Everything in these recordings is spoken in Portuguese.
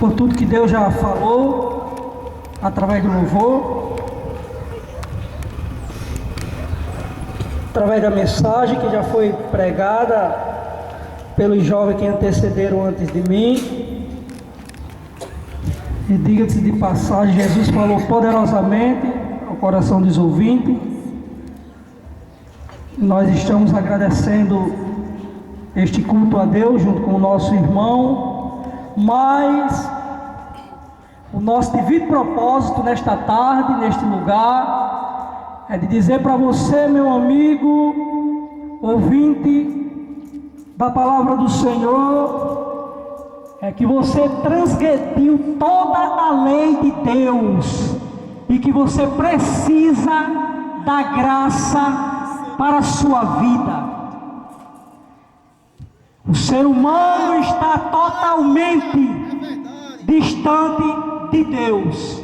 por tudo que Deus já falou através do louvor, através da mensagem que já foi pregada pelos jovens que antecederam antes de mim. E diga-se de passagem, Jesus falou poderosamente ao coração dos ouvintes. Nós estamos agradecendo este culto a Deus junto com o nosso irmão, mas o nosso devido propósito nesta tarde, neste lugar, é de dizer para você, meu amigo, ouvinte da palavra do Senhor, é que você transgrediu toda a lei de Deus e que você precisa da graça para a sua vida. O ser humano está totalmente distante de Deus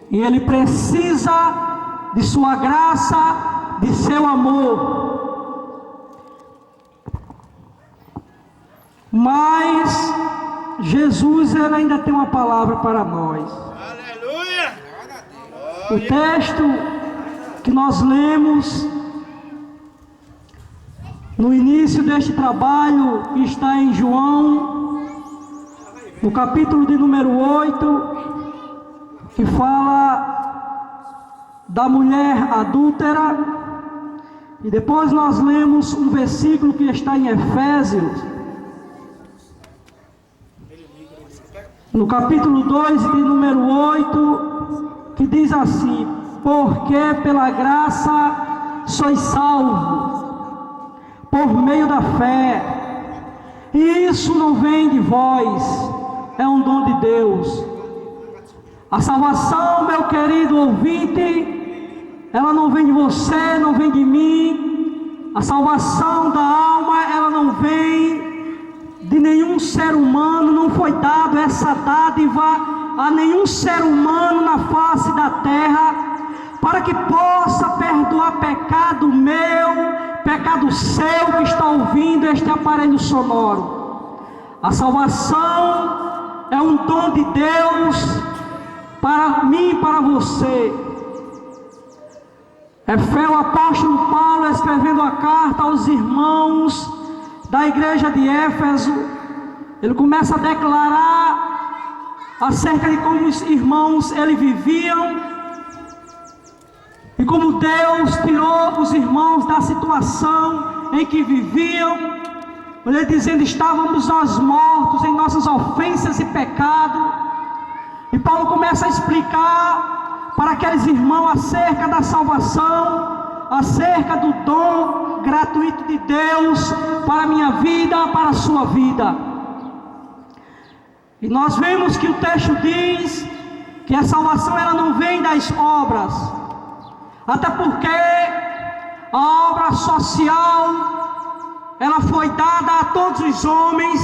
e ele precisa de sua graça, de seu amor. Mas Jesus, ele ainda tem uma palavra para nós. Aleluia! O texto que nós lemos no início deste trabalho está em João, no capítulo de número 8, que fala da mulher adúltera. E depois nós lemos um versículo que está em Efésios, no capítulo 2 de número 8, que diz assim: porque pela graça sois salvos por meio da fé, e isso não vem de vós, é um dom de Deus. A salvação, meu querido ouvinte, ela não vem de você, não vem de mim. A salvação da alma, ela não vem de nenhum ser humano, não foi dado essa dádiva a nenhum ser humano na face da terra, para que possa perdoar pecado meu, pecado seu que está ouvindo este aparelho sonoro. A salvação é um dom de Deus para mim e para você. É fé o apóstolo Paulo escrevendo a carta aos irmãos da igreja de Éfeso. Ele começa a declarar acerca de como os irmãos eles viviam e como Deus tirou os irmãos da situação em que viviam. Ele dizendo: estávamos nós mortos em nossas ofensas e pecado. E Paulo começa a explicar para aqueles irmãos acerca da salvação, acerca do dom gratuito de Deus para a minha vida, para a sua vida. E nós vemos que o texto diz que a salvação ela não vem das obras, até porque a obra social ela foi dada a todos os homens,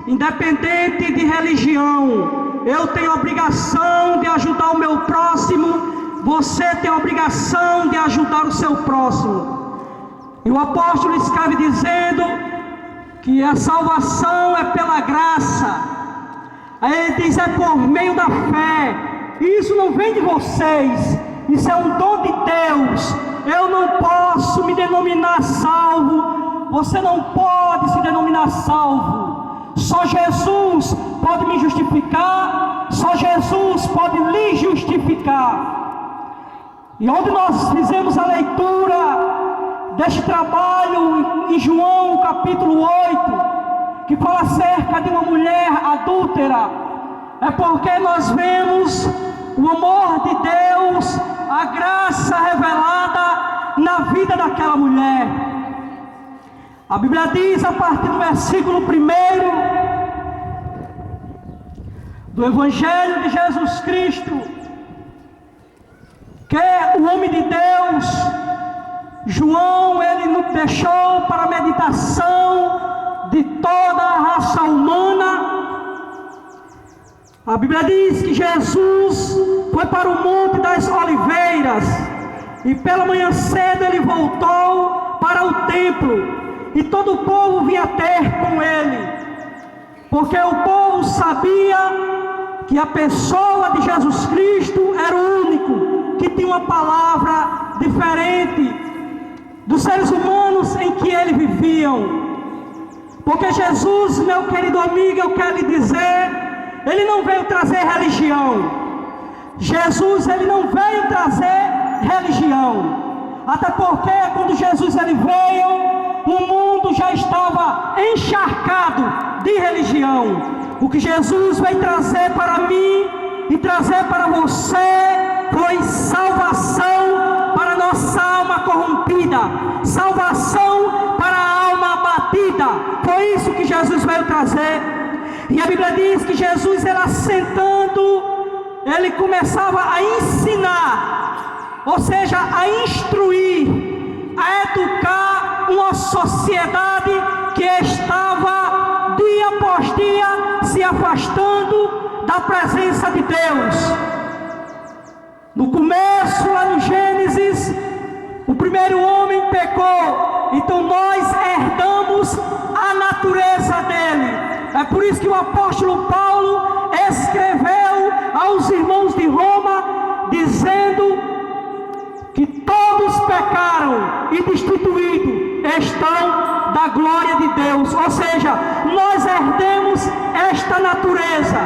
independente de religião. Eu tenho a obrigação de ajudar o meu próximo, você tem a obrigação de ajudar o seu próximo. E o apóstolo escreve dizendo que a salvação é pela graça. Aí ele diz: é por meio da fé. Isso não vem de vocês, isso é um dom de Deus. Eu não posso me denominar salvo, você não pode se denominar salvo. Só Jesus pode me justificar, só Jesus pode lhe justificar. E onde nós fizemos a leitura deste trabalho em João capítulo 8, que fala acerca de uma mulher adúltera, é porque nós vemos o amor de Deus, a graça revelada na vida daquela mulher. A Bíblia diz a partir do versículo 1 do Evangelho de Jesus Cristo, que o homem de Deus, João, ele nos deixou para a meditação de toda a raça humana. A Bíblia diz que Jesus foi para o Monte das Oliveiras e pela manhã cedo ele voltou para o templo e todo o povo vinha ter com ele, porque o povo sabia que a pessoa de Jesus Cristo era o único que tinha uma palavra diferente dos seres humanos em que eles viviam. Porque Jesus, meu querido amigo, eu quero lhe dizer, ele não veio trazer religião. Jesus, ele não veio trazer religião. Até porque quando Jesus ele veio, o mundo já estava encharcado de religião. O que Jesus veio trazer para mim e trazer para você foi salvação para nossa alma corrompida, salvação para a alma abatida. Foi isso que Jesus veio trazer. E a Bíblia diz que Jesus, ele assentando, ele começava a ensinar, ou seja, a instruir, a educar uma sociedade que estava dia após dia se afastando da presença de Deus. No começo, lá no Gênesis, o primeiro homem pecou, então nós herdamos a natureza dele. É por isso que o apóstolo Paulo escreveu aos irmãos de Roma, dizendo que todos pecaram e destituídos estão da glória de Deus. Ou seja, nós herdemos esta natureza.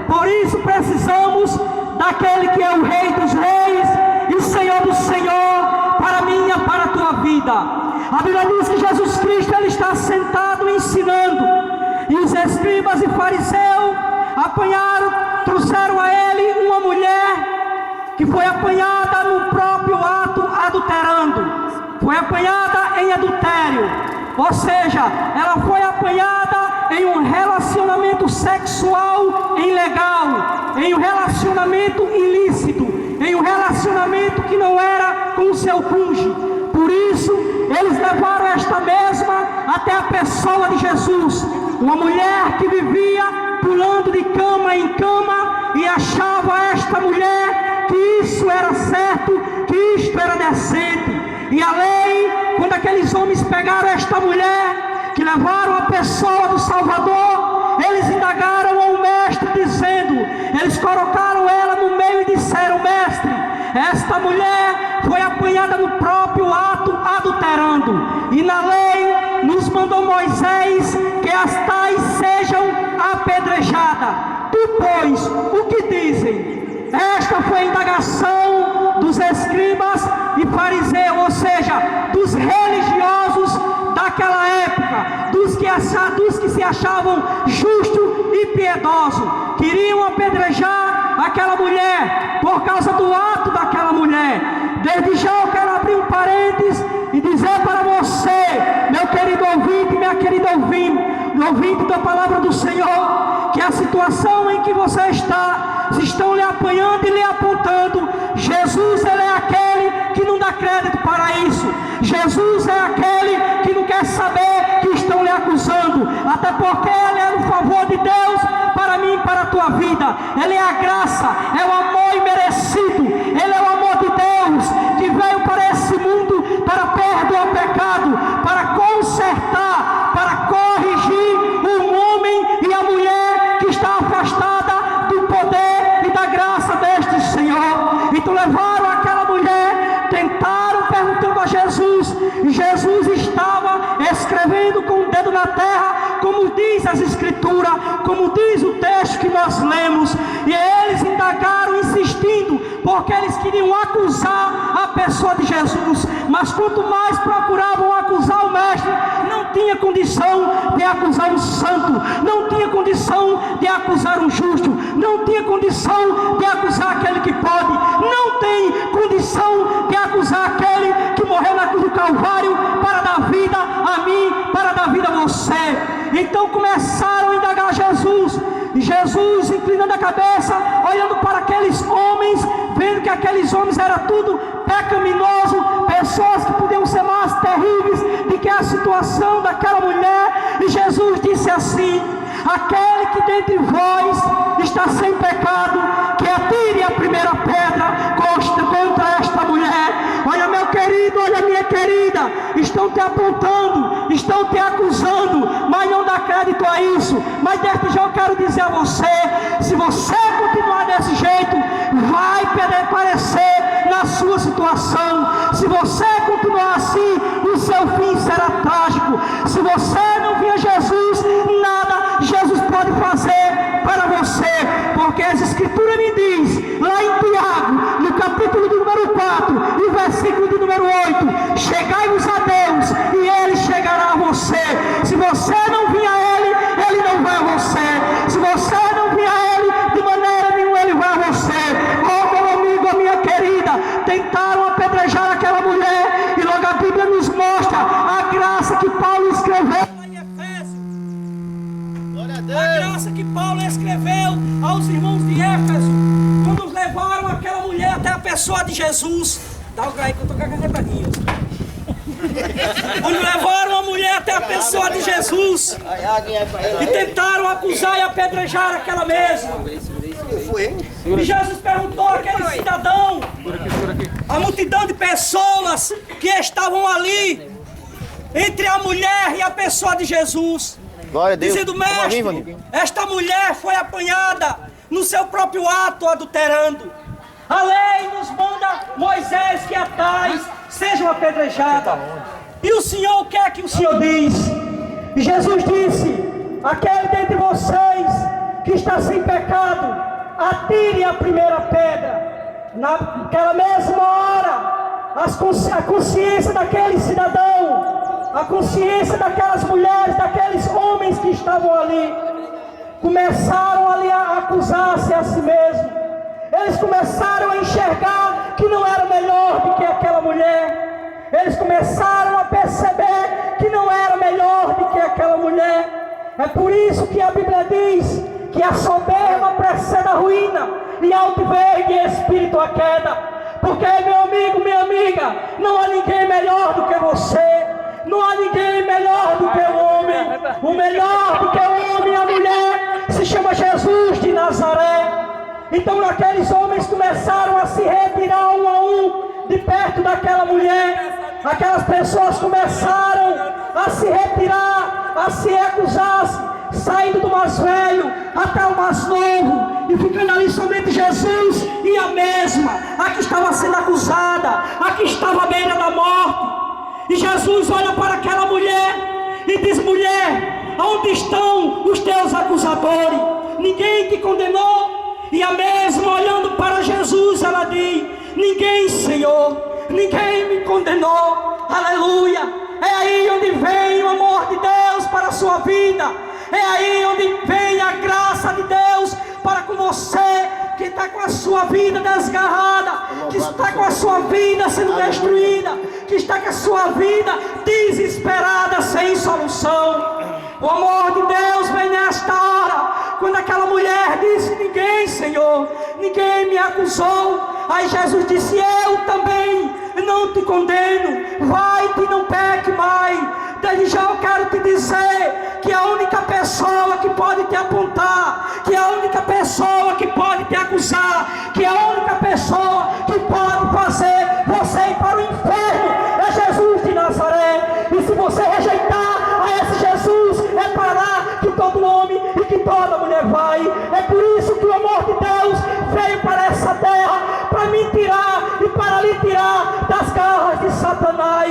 Por isso precisamos daquele que é o Rei dos Reis e o Senhor do Senhor, para mim e para a tua vida. A Bíblia diz que Jesus Cristo, ele está sentado ensinando, e os escribas e fariseus trouxeram a ele uma mulher que foi apanhada no próprio ato adulterando, foi apanhada em adultério, ou seja, ela foi apanhada em um relacionamento sexual ilegal, em um relacionamento ilícito, em um relacionamento que não era com o seu cônjuge. Por isso, eles levaram esta mesma até a pessoa de Jesus, uma mulher que vivia pulando de cama em cama, e achava esta mulher que isso era certo, que isto era decente. E a lei, quando aqueles homens pegaram esta mulher, que levaram a pessoa do Salvador, eles indagaram ao mestre, dizendo, eles colocaram ela no meio e disseram: mestre, esta mulher foi apanhada no próprio ato adulterando, e na lei nos mandou Moisés que as tais sejam apedrejadas. Tu, pois, o que dizem? Esta foi a indagação dos escribas e fariseus, ou seja, dos religiosos daquela época, dos que se achavam justos e piedosos. Queriam apedrejar aquela mulher por causa do ato daquela mulher. Desde já eu quero abrir um parênteses e dizer para você, meu querido ouvinte, minha querida ouvinte da palavra do Senhor, que a situação em que você está, se estão lhe apanhando e lhe apontando, Jesus, ele é aquele que não dá crédito para isso. Jesus é aquele que não quer saber que estão lhe acusando, até porque ele é o favor de Deus para mim e para a tua vida. Ele é a graça, é o amor imerecido, ele é o amor de Deus que veio para esse mundo para perdoar o pecado, para consertar, para corrigir o homem e a mulher que está afastada do poder e da graça deste Senhor. Então levaram aquela mulher, tentaram perguntando a Jesus, e Jesus estava escrevendo com o dedo na terra, como diz as escrituras, como diz o texto que nós lemos. E eles indagaram insistindo, porque eles queriam acusar a pessoa de Jesus, mas quanto mais procuravam acusar o mestre, não tinha condição de acusar um santo, não tinha condição de acusar um justo, não tinha condição de acusar aquele que pode, não tem condição de acusar aquele que morreu na cruz do Calvário para dar vida a mim, para dar vida a você. Então começaram a indagar Jesus, e Jesus, inclinando a cabeça, olhando para aqueles homens, vendo que aqueles homens eram tudo pecaminoso, pessoas que podiam ser mais terríveis do que a situação daquela mulher, e Jesus disse assim: aquele que dentre vós está sem pecado, que atire a primeira pedra contra esta mulher. Olha, meu querido, olha, minha querida, estão te apontando, estão te acusando, mas não dá crédito a isso. Mas desde já eu quero dizer a você, se você continuar desse jeito, vai parecer na sua situação. Se você continuar assim, o seu fim será trágico. Se você não vir a Jesus, nada Jesus pode fazer para você, porque as Escrituras me diz, lá em Tiago, no capítulo de número 4, e o versículo de número 8, chegai-vos a Deus, e Ele chegará a você. Se você não vir a Ele, Ele não vai a você. Se você não vir a Ele, de maneira nenhuma Ele vai a você. Oh, meu amigo, a minha querida, tentaram apedrejar aquela mulher, e logo a Bíblia nos mostra a graça que Paulo escreveu lá em Efésios. A graça que Paulo escreveu aos irmãos de Éfeso, quando levaram aquela mulher até a pessoa de Jesus. Dá o aí que eu estou com a caneta aqui. Quando levaram a mulher até a pessoa de Jesus e tentaram acusar e apedrejar aquela mesma. E Jesus perguntou àquele cidadão, a multidão de pessoas que estavam ali, entre a mulher e a pessoa de Jesus, dizendo: mestre, esta mulher foi apanhada no seu próprio ato adulterando. A lei nos manda, Moisés, que a tais sejam apedrejadas. E o Senhor, o que é que o Senhor diz? E Jesus disse: aquele dentre vocês que está sem pecado, atire a primeira pedra. Naquela mesma hora, a consciência daquele cidadão, a consciência daquelas mulheres, daqueles homens que estavam ali, começaram ali a acusar-se a si mesmos. Eles começaram a enxergar que não era melhor do que aquela mulher. Eles começaram a perceber que não era melhor do que aquela mulher. É por isso que a Bíblia diz que a soberba precede a ruína, e altivez de espírito a queda. Porque, meu amigo, minha amiga, não há ninguém melhor do que você. Não há ninguém melhor do que o homem. O melhor do que o homem e a mulher se chama Jesus de Nazaré. Então aqueles homens começaram a se retirar um a um de perto daquela mulher. Aquelas pessoas começaram a se retirar, a se recusar, saindo do mais velho até o mais novo, e ficando ali somente Jesus e a mesma, a que estava sendo acusada, a que estava à beira da morte. E Jesus olha para aquela mulher e diz: mulher, onde estão os teus acusadores? Ninguém te condenou? E a mesma, olhando para Jesus, ela diz: ninguém, Senhor, ninguém me condenou. Aleluia. É aí onde vem o amor de Deus para a sua vida. É aí onde vem a graça de Deus para com você, que está com a sua vida desgarrada, que está com a sua vida sendo destruída, que está com a sua vida desesperada, sem solução. O amor de Deus vem nesta hora, quando aquela mulher disse: ninguém, Senhor, ninguém me acusou. Aí Jesus disse: eu também não te condeno, vai-te e não peque mais. Desde já eu quero te dizer que a única pessoa que pode te apontar, que a única pessoa que pode te acusar, que a única pessoa que pode fazer você ir para o inferno é Jesus de Nazaré. E se você rejeitar a esse Jesus, é para lá que todo homem e que toda mulher vai. É por isso que o amor de Deus veio para essa terra, para me tirar e para lhe tirar das garras de Satanás.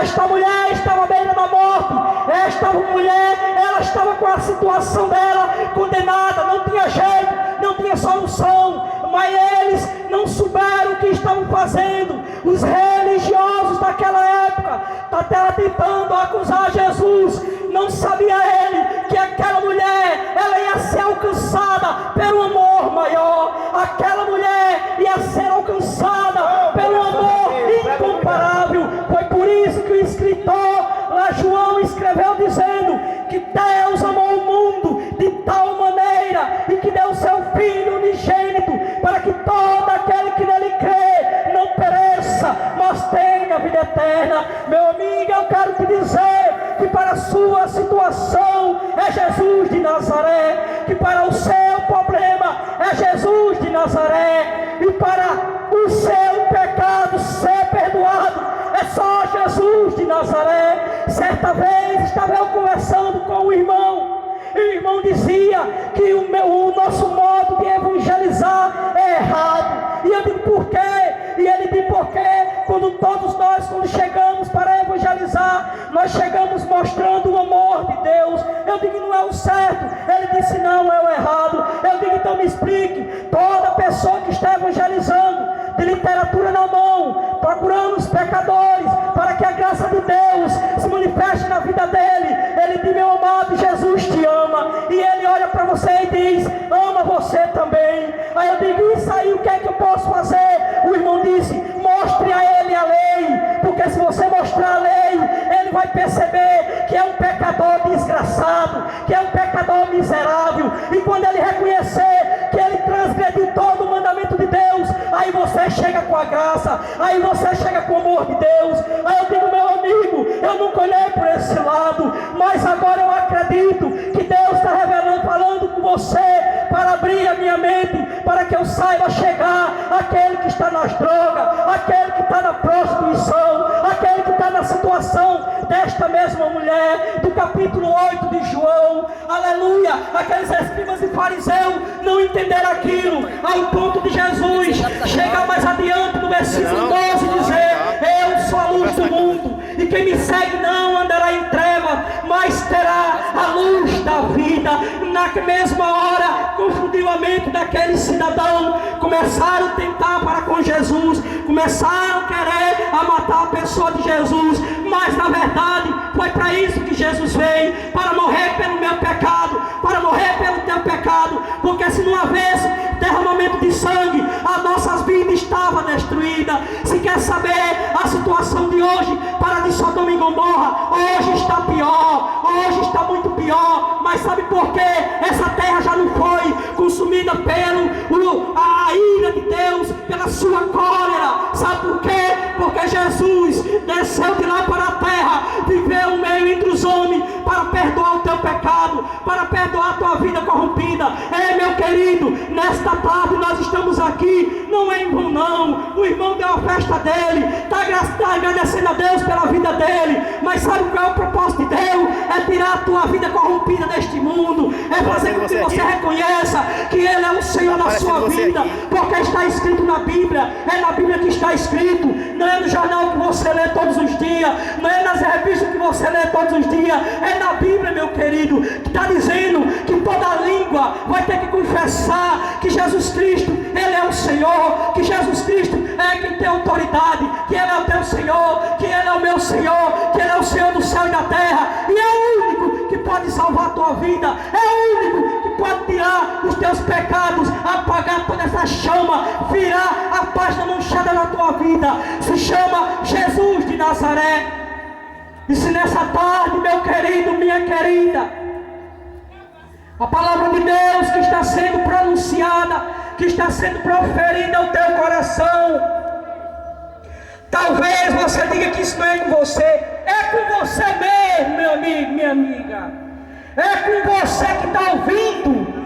Esta mulher estava à beira da morte. Esta mulher, ela estava com a situação dela condenada, não tinha jeito, não tinha solução. Mas eles não souberam o que estavam fazendo. Os religiosos daquela época, até tentando acusar Jesus, não sabia ele que aquela mulher, ela ia ser alcançada pelo amor maior. Aquela mulher ia ser alcançada pelo amor incomparável. Foi por isso que o escritor lá, João, escreveu dizendo que Deus amou o mundo de tal maneira e que deu seu Filho unigênito, para que todo aquele que nele crê não pereça, mas tenha vida eterna. Meu amigo, eu quero te dizer que para a sua situação é Jesus de Nazaré, que para o seu problema é Jesus de Nazaré, e para o seu pecado ser perdoado é só Jesus de Nazaré. Certa vez estava eu conversando com um irmão, e o irmão dizia que o nosso modo de evangelizar nós chegamos mostrando o amor de Deus. Eu digo, não é o certo. Ele disse, não, é o errado. Eu digo, então me explique. Toda pessoa que está evangelizando, de literatura na mão, procurando os pecadores, para que a graça de Deus se manifeste na vida dele. Ele diz, meu amado, Jesus te ama. E ele olha para você e diz, ama você também. Aí eu digo, isso aí, o que é que eu posso fazer? O irmão disse, mostre a ele a lei. Porque se você mostrar a lei, ele vai perceber que é um pecador desgraçado, que é um pecador miserável. E quando ele reconhecer que ele transgrediu todo o mandamento de Deus, aí você chega com a graça, aí você chega com o amor de Deus. Aí eu digo, meu amigo, eu nunca olhei por esse lado, mas agora eu acredito que Deus está revelando, falando com você, para abrir a minha mente, para que eu saiba chegar àquele que está nas drogas, àquele que está na prostituição, aquele que está na situação desta mesma mulher, do capítulo 8 de João, aleluia. Aqueles escribas e fariseus não entenderam aquilo, ao ponto de Jesus chegar mais adiante no versículo 12 e dizer, eu sou a luz do mundo, e quem me segue não andará em trevas, mas terá a luz da vida. Na mesma hora, confundiu a mente daquele cidadão, começaram a tentar para com Jesus, começaram a querer a matar a pessoa de Jesus, mas na verdade foi para isso que Jesus veio, para morrer pelo meu pecado, para morrer pelo teu pecado, porque se não houvesse derramamento de sangue, as nossas vidas estavam destruídas. Se quer saber a situação de hoje para de Sodoma e Gomorra, hoje está pior, hoje está muito pior. Mas sabe por quê? Essa terra já não foi consumida a ira de Deus, pela sua cólera. Sabe por quê? Porque Jesus desceu de lá para a terra, viveu no meio entre os homens, para perdoar o teu pecado, para perdoar a tua vida corrompida. Meu querido, nesta tarde nós estamos aqui, não é em vão não. O irmão deu a festa dele, está agradecendo a Deus pela vida dele, mas sabe qual é o propósito de Deus? É tirar a tua vida corrompida deste mundo, é fazer com que você reconheça que Ele é o Senhor da sua vida, porque está escrito na Bíblia, é na Bíblia que está escrito, não é no jornal que você lê todos os dias, não é nas revistas que você lê todos os dias, é na Bíblia, meu querido, que está dizendo que toda língua vai ter que confessar que Jesus Cristo, Ele é o Senhor, que Jesus Cristo é quem tem autoridade, que Ele é o teu Senhor, que Ele é o meu Senhor, que Ele é o Senhor do céu e da terra, e é o único que pode salvar a tua vida, é o único que pode tirar os teus pecados, apagar toda essa chama, virar a página manchada na tua vida. Se chama Jesus de Nazaré. E se nessa tarde, meu querido, minha querida, a palavra de Deus que está sendo pronunciada, que está sendo proferida ao teu coração, talvez você diga que isso não é com você, é com você mesmo, meu amigo, minha amiga, é com você que está ouvindo.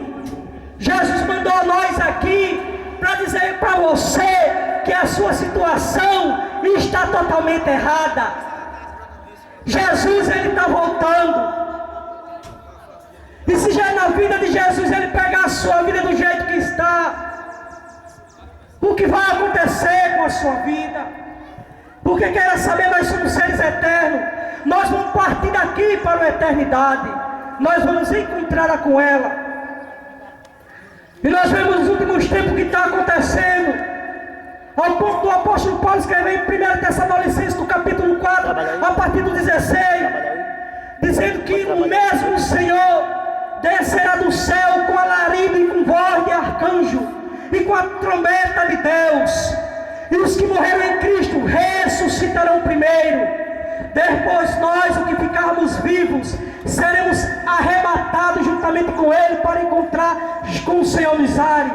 Jesus mandou nós aqui para dizer para você que a sua situação está totalmente errada. Jesus, Ele está voltando. E se já na vida de Jesus Ele pegar a sua vida do jeito que está, o que vai acontecer com a sua vida? Porque queira saber, nós somos seres eternos, nós vamos partir daqui para a eternidade, nós vamos encontrar com ela. E nós vemos nos últimos tempos o que está acontecendo, ao ponto do apóstolo Paulo escrever em 1 Tessalonicenses, no capítulo 4, a partir do 16, dizendo que o mesmo Senhor descerá do céu com alarido e com voz de arcanjo e com a trombeta de Deus, e os que morreram em Cristo ressuscitarão primeiro. Depois nós, os que ficarmos vivos, seremos arrebatados juntamente com Ele para encontrar com o Senhor nos ares.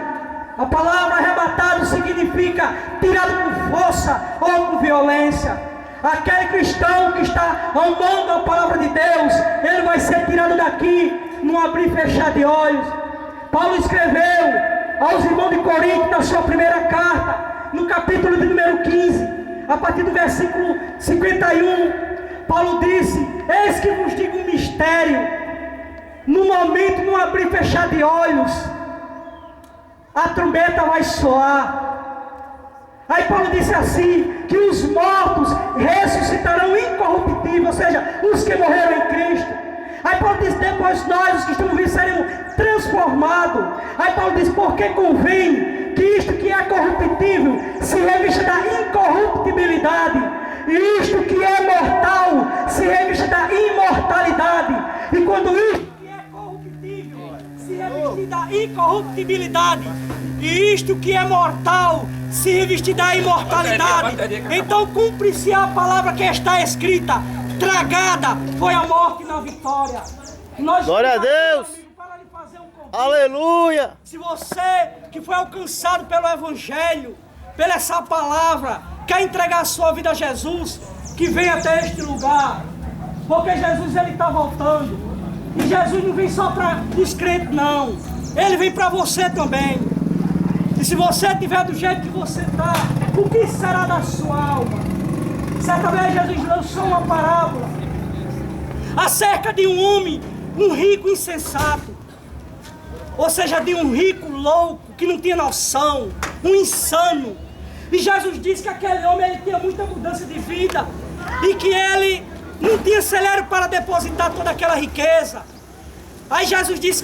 A palavra arrebatado significa tirado com força ou com violência. Aquele cristão que está amando a palavra de Deus, ele vai ser tirado daqui, num abrir e fechar de olhos. Paulo escreveu aos irmãos de Corinto, na sua primeira carta, no capítulo de número 15, a partir do versículo 51, Paulo disse: eis que vos digo um mistério, no momento, no abrir e fechar de olhos, a trombeta vai soar, Aí Paulo disse assim, que os mortos ressuscitarão incorruptíveis, ou seja, os que morreram em Cristo. Aí Paulo diz, depois nós, os que estamos vivos, seremos transformados. Aí Paulo diz, porque convém que isto que é corruptível se revista da incorruptibilidade, e isto que é mortal se revista da imortalidade. E quando isto que é corruptível se revestir da incorruptibilidade, e isto que é mortal se revestir da imortalidade, então cumpre-se a palavra que está escrita: tragada foi a morte na vitória. Glória a Deus! Para lhe fazer um convite. Aleluia! Se você que foi alcançado pelo Evangelho, pela essa palavra, quer entregar a sua vida a Jesus, que venha até este lugar, porque Jesus ele está voltando. E Jesus não vem só para os crentes, não. Ele vem para você também. E se você estiver do jeito que você está, o que será da sua alma? Certa vez Jesus lançou uma parábola acerca de um homem, um rico insensato. Ou seja, de um rico louco, que não tinha noção, um insano. E Jesus disse que aquele homem ele tinha muita mudança de vida e que ele não tinha celeiro para depositar toda aquela riqueza. Aí Jesus disse que